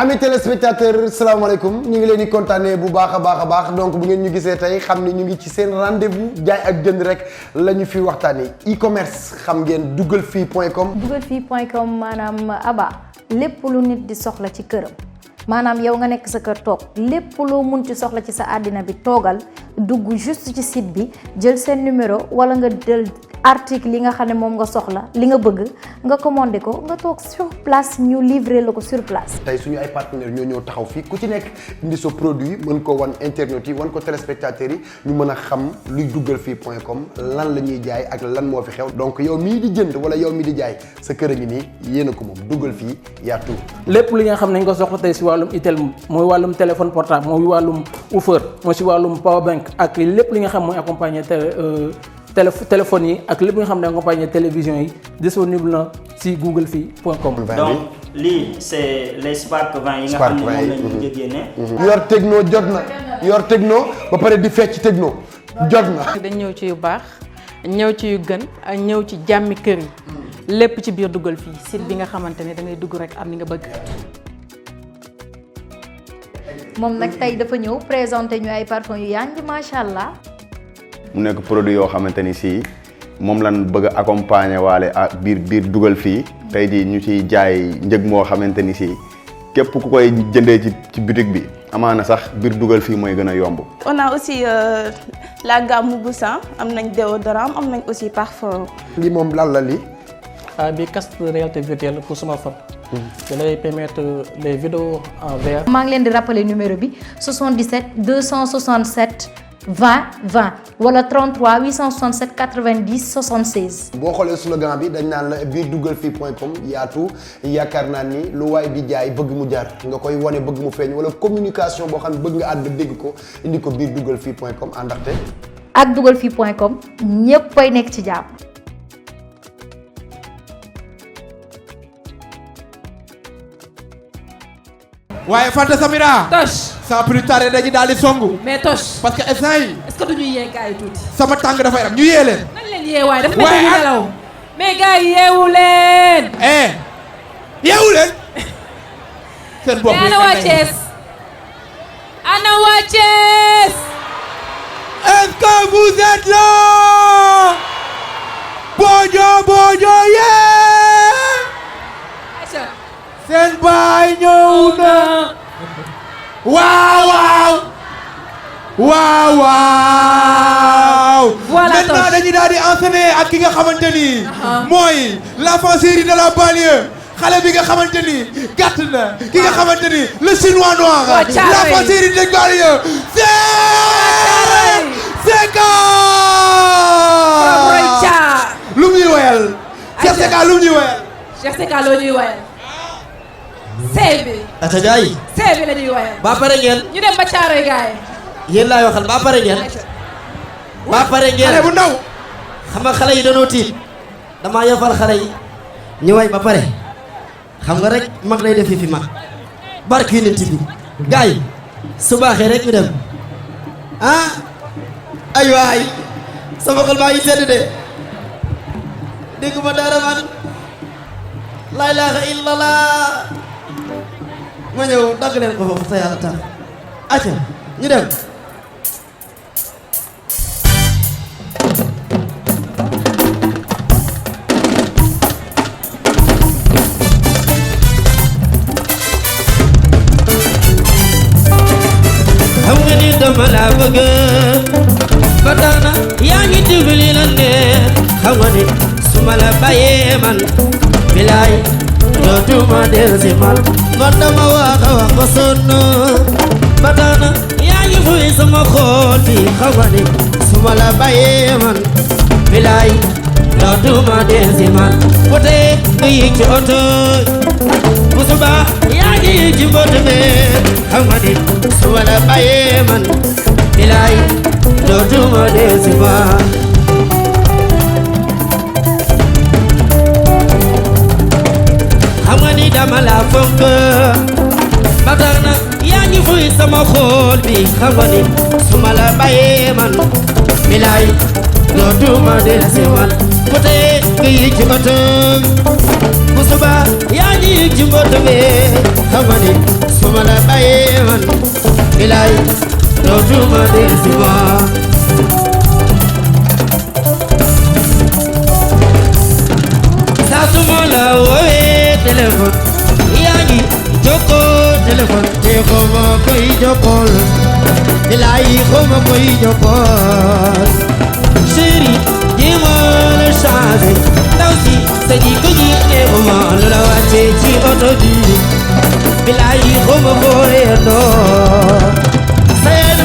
Amis téléspectateurs salaamaaleykum ñu ngi leen di kontaanee bu baax a baax donc bu ngeen ñu gisee tey xam ni ñu ngi ci seen rendez-vous jaay ak jënd rek la ñu fi waxtaanee e-commerce xam ngeen dugalfii.com. dugalfii.com maanaam Aba lépp lu nit di soxla ci këram maanaam yow nga nekk sa kër toog lépp loo mun ci soxla ci sa àddina bi toogal dugg juste ci site bi jël seen numéro wala nga jël article yi nga xam ne moom nga soxla li nga bëgg nga commandé ko nga toog sur place ñu livrer la ko sur place. tey suñu ay partenaires ñoo ñëw taxaw fii ku ci nekk indi sa produit mën ko wan internautes yi wan ko téléspectateurs yi ñu mën a xam luy dugalfii.com lan la ñuy jaay ak lan moo fi xew donc yow mii di jënd wala yow mii di jaay sa kër a ngi nii yéen a ko moom dugal fii yaa tout. lépp li nga xam ne nga soxla tey si wàllum itel mooy wàllum téléphone portable mooy wàllum woofer mooy si wàllum power bank ak lépp li nga xam mooy accompagner téléphone yi ak lépp nga xam ne accompagner télévision yi disponible na si googlefii.com. donc lii c'est les Spark 20 yi nga xam ne moom lañu jógee ne. yor techno jot na yor techno ba pare di fecc techno jot na. dañ ñëw ci yu baax ñëw ci yu gën ñëw ci jàmmi kër yi lépp ci biir dugal fii site bi nga xamante ne da ngay dugg rek am ni nga bëgg. moom nag tey dafa ñëw présenté ñu ay parfum yu yànj macha allah. mu nekk produit yoo xamante ni si moom lan bëgg a accompagner waale ak biir dugal fii tey jii ñu ciy jaay njëg moo xamante ni si képp ku koy jëndee ci boutique bi amaana sax biir dugal fii mooy gën a yomb. on a aussi la gamme Mouboussan am nañ déodorant am nañ aussi parfum. lii moom lan la lii. bi casque de réalité virtuelle pour smartphone. da lay permettre les vidéos en VR. maa ngi leen di rappeler numéro bi 77 267 20 20 wala 33 867 90 76. boo xoolee slogan bi dañ naan la biir dugalfii.com yaatu yaakaar naa ni lu waay di jaay bëgg mu jar nga koy wane bëgg mu feeñ wala communication boo xam ne bëgg nga ànd dégg ko indi ko biir dugalfii.com àndaxte. ak dugalfii.com ñépp ay nekk ci jàmm. waaye Fanta Samira. Toch. sans plus tarder dañuy daal di songu. mais Toch. parce que instant yi. est-ce que du ñu yee gars yi tuuti. sama tàng dafay ram ñu yee leen. nan leen yee waaye dafa nekk ñu nelaw. mais gars yi yeewu leen. yeewu leen. seen bopp yi ana waa Thiès. ana waa Thiès. est-ce que vous êtes là. Bojo yee. seen baay ñëw na. waaw. voilà maintenant dañuy daal di enchaîner ak ki nga xamante ni. mooy l'enfant chéri de la banlieue. xale bi nga xamante ni gàtt na. ki nga xamante ni le chinois noir. l'enfant chéri de la banlieue. c'est Ka. lu mu ñuy woyal. Cheikh Seka lu mu ñuy woyal. Cheikh Seka loo ñuy woyal. seey bi. ata gars yi. seey bi la ñuy woyal. ba pare ngeen. ñu dem ba caaroy gars yi. yéen laay waxal ba pare ngeen. ba pare ngeen. xale bu ndaw. xam nga xale yi dañoo tiit. damaa yofal xale yi. ñu way ba pare. xam nga rek mag lay def fi mag. barki nit bi. gars yi. su baaxee rek ñu dem. ay waay. sama xol baa ngi sedd de. dégg ma dara man. la ilaha illallah. ma ñëw dagg leen ko foofu sa yàlla tax acca ñu dem. xam nga ni dama la bëgg ba tax na yaa ngi dimbali la ne xam nga ni su ma la bàyyee man bilaay dootuma dellusi man dama wax a wax ba sonn ba tax na yaa ngi fuy sama xool bi xam nga ni su ma la bàyyee man bilaay dootuma dellusi man bu tee nga yéeg ci oto bu subaa yaa ngi yéeg ci mbote bi xam nga ni su ma la bàyyee man bilaay dootuma dellusi man xam nga ni dama la fonk ba tax na yaa ngi fuy sama xool bi xam nga ni su ma la bàyyee man bilaay dootuma dellusi man bu tee nga yéeg ci oto bu subaa yaa ngi yéeg ci mbote bi xam nga ni ma la bàyyee man bilaay dootuma dellusi waat saa su ma la woowee téléphone yaa ngi jokkoo téléphone te xaw ma koy jokkool bilaay xaw ma koy jokkool chéri jéema la changé ndaw si sa jikko ji neexuma lu la wàccee ci oto bi bilaay xaw ma koy yendoo seen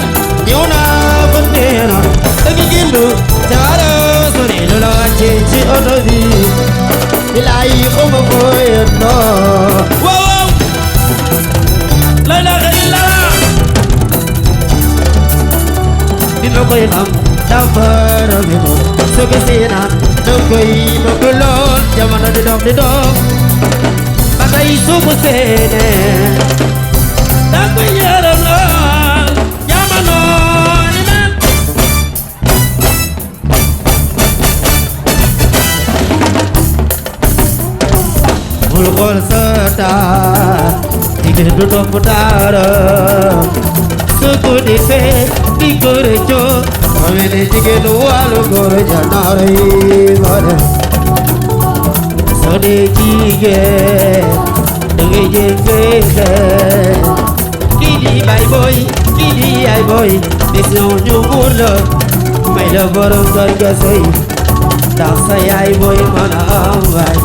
ñëw naa fa neena dëgg gindu jaara sori lu la wàccee ci oto bi bilaay xaw ma koy yendoo waaw la ilaha illallah dina koy xam dafa rafet soo ko séenaan da koy bëgg lool jamono di dox ba tey soo ko séenee da koy yaram lool jamono di mel bul xool sa taar jigéen du topp taaram soo ko defee di ko rëccoo mami ne jigéen wàllu góor janaara yi ma dem soo dee jigéen da ngay jéem fexe kii di bay boy kii di yaay boy bis ñu mun la may la borom kër ga sëy ndax sa yaay boy mën a am waay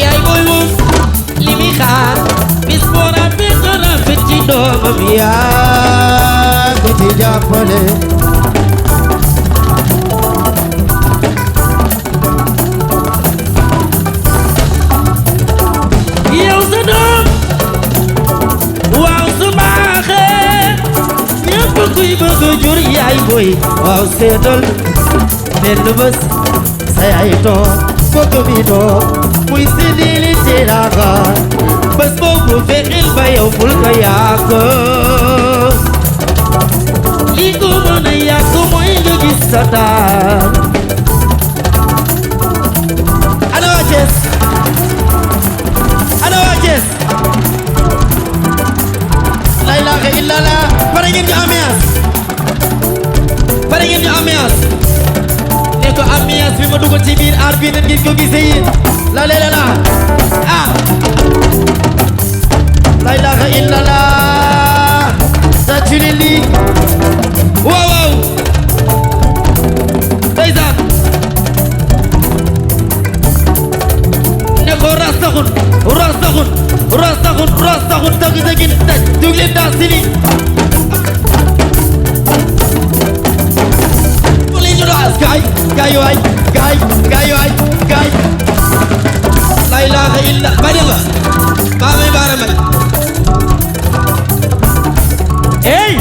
yaay boy moom li mi xaar bis boo rafet ci doomam yaa ko ci jàppale yow sa doom waaw su baaxee ñëpp kuy bëgg jur yaay boy waaw seetal benn bés sa yaay toog bëgg mi toog muy séddale teraanga bés boobu fexeel ba yow bul ko yàq li ko mën a yàq mooy nga gis sa taar ana waa Thiès ana waa Thiès la ilaha illallah pare ngeen ñu ambiance pare ngeen ñu ambiance ne ko ambiance bi ma dugg ci biir aar bi ngeen ko gisee yéen la la la ah la ilaha illallah sa tuli lii waaw waaw ndeysaan ne ko rastaxun rastaxun rastaxun rastaxun dëgg dëgg daj dug leen daas si lii li ñu daas gaay gaay waay gaay gaay waay gaay la ilaha illa bari ba maamay baara may hey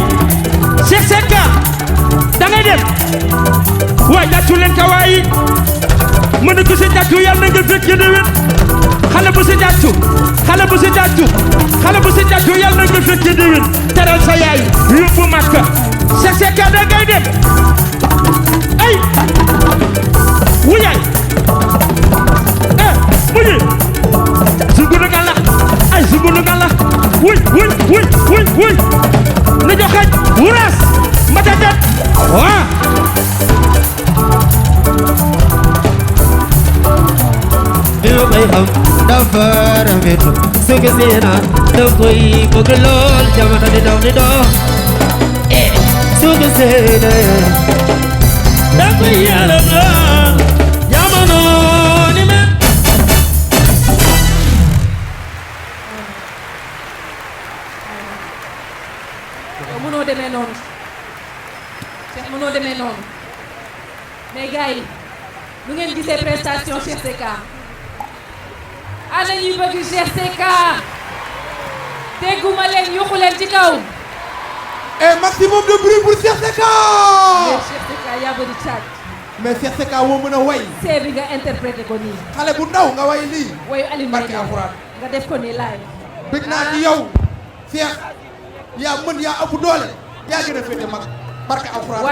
Cheikh Secka da ngay dem waay tàccu leen ka waay mën na ko si tàccu yàlla na nga fekk déwén xale bu si tàccu xale bu si tàccu xale bu si tàccu yàlla na nga fekk déwén teral sa yaay yóbbu Makka Cheikh Secka da ngay dem ay wuyaay muñi sugunu nga la ay sugunu nga la wuy wuy wuy wuy wuy na joxaj wuras matatet waa bi ma koy xam dafa rafet su ko séenaan da koy bëgg lool jamono di dox su ko séenee da koy yaram lool jamono ni mel mënoo demee noonu Cheikh mënoo demee noonu mais gars yi nu ngeen gisee prestation Cheikh Secka ana ñuy bëgg Cheikh Secka dégguma leen yuxu leen ci kaw et maximum de bruit pour Cheikh Secka mais Cheikh Secka yaa bëri caaj mais Cheikh Secka moo mën a way see bi nga interprété ko nii xale bu ndaw nga way lii wayu Alioune barke alxuraan nga def ko nii laay bëgg naa ci yow Cheikh yaa mën yaa ëpp doole yaa gën a féete mag barke alxuraan